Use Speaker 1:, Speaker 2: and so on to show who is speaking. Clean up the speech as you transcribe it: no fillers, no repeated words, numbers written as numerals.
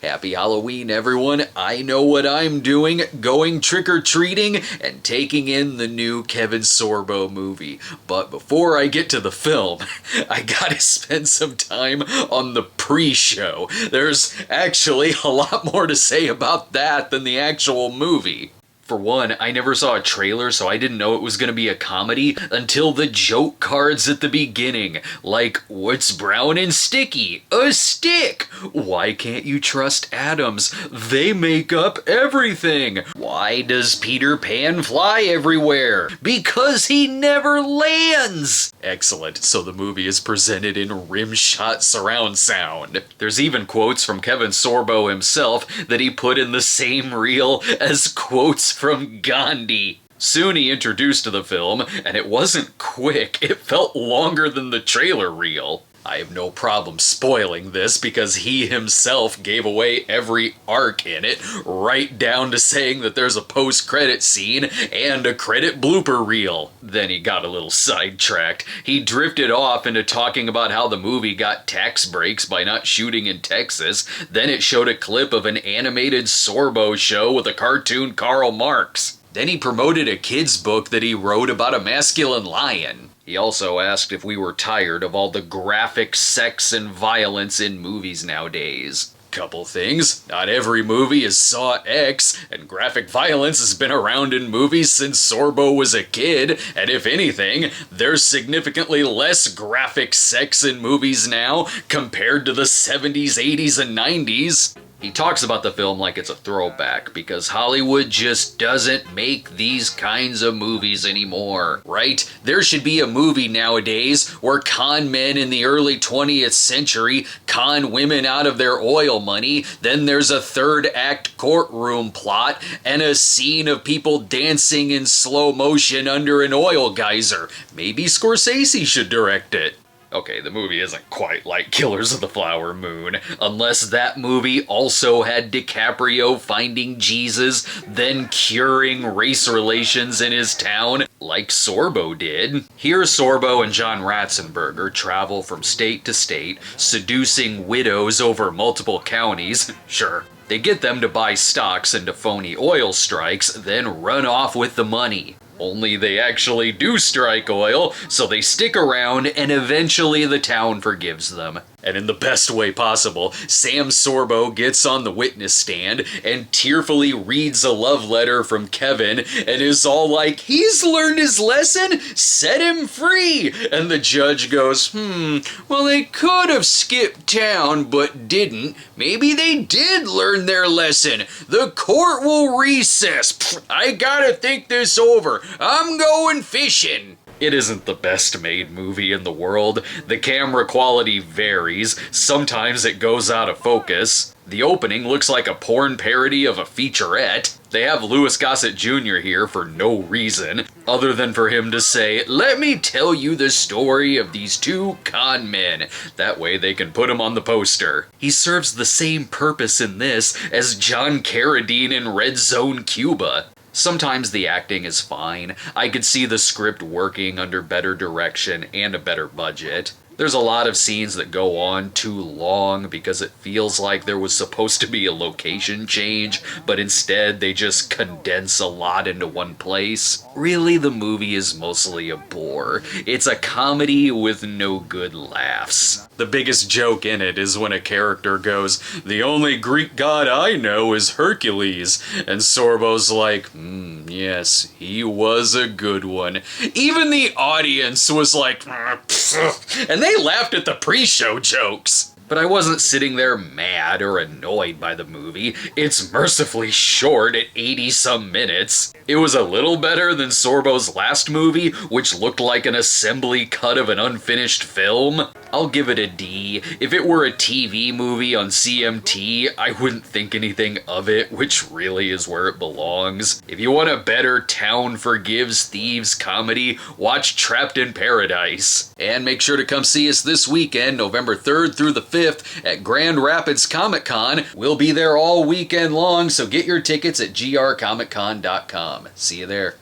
Speaker 1: Happy Halloween, everyone. I know what I'm doing, going trick-or-treating and taking in the new Kevin Sorbo movie. But before I get to the film, I gotta spend some time on the pre-show. There's actually a lot more to say about that than the actual movie. For one, I never saw a trailer, so I didn't know it was going to be a comedy until the joke cards at the beginning. Like, what's brown and sticky? A stick! Why can't you trust atoms? They make up everything! Why does Peter Pan fly everywhere? Because he never lands! Excellent, so the movie is presented in rim-shot surround sound. There's even quotes from Kevin Sorbo himself that he put in the same reel as quotes from Gandhi. Soon he introduced the film, and it wasn't quick, it felt longer than the trailer reel. I have no problem spoiling this because he himself gave away every arc in it, right down to saying that there's a post-credit scene and a credit blooper reel. Then he got a little sidetracked. He drifted off into talking about how the movie got tax breaks by not shooting in Texas. Then it showed a clip of an animated Sorbo show with a cartoon Karl Marx. Then he promoted a kid's book that he wrote about a masculine lion. He also asked if we were tired of all the graphic sex and violence in movies nowadays. Couple things. Not every movie is Saw X, and graphic violence has been around in movies since Sorbo was a kid, and if anything, there's significantly less graphic sex in movies now compared to the 70s, 80s, and 90s. He talks about the film like it's a throwback because Hollywood just doesn't make these kinds of movies anymore, right? There should be a movie nowadays where con men in the early 20th century con women out of their oil money, then there's a third act courtroom plot and a scene of people dancing in slow motion under an oil geyser. Maybe Scorsese should direct it. Okay, the movie isn't quite like Killers of the Flower Moon, unless that movie also had DiCaprio finding Jesus, then curing race relations in his town, like Sorbo did. Here Sorbo and John Ratzenberger travel from state to state, seducing widows over multiple counties. Sure. They get them to buy stocks into phony oil strikes, then run off with the money. Only they actually do strike oil, so they stick around and eventually the town forgives them. And in the best way possible, Sam Sorbo gets on the witness stand and tearfully reads a love letter from Kevin and is all like, he's learned his lesson, set him free. And the judge goes, well, they could have skipped town but didn't. Maybe they did learn their lesson. The court will recess. I gotta think this over. I'm going fishing. It isn't the best made movie in the world. The camera quality varies. Sometimes it goes out of focus. The opening looks like a porn parody of a featurette. They have Louis Gossett Jr. here for no reason, other than for him to say, let me tell you the story of these two con men. That way they can put him on the poster. He serves the same purpose in this as John Carradine in Red Zone Cuba. Sometimes the acting is fine. I could see the script working under better direction and a better budget. There's a lot of scenes that go on too long because it feels like there was supposed to be a location change, but instead they just condense a lot into one place. Really, the movie is mostly a bore. It's a comedy with no good laughs. The biggest joke in it is when a character goes, the only Greek god I know is Hercules. And Sorbo's like, yes, he was a good one. Even the audience was like, and they laughed at the pre-show jokes. But I wasn't sitting there mad or annoyed by the movie. It's mercifully short at 80-some minutes. It was a little better than Sorbo's last movie, which looked like an assembly cut of an unfinished film. I'll give it a D. If it were a TV movie on CMT, I wouldn't think anything of it, which really is where it belongs. If you want a better Town Forgives Thieves comedy, watch Trapped in Paradise. And make sure to come see us this weekend, November 3rd through the 5th at Grand Rapids Comic Con. We'll be there all weekend long, so get your tickets at grcomiccon.com. See you there.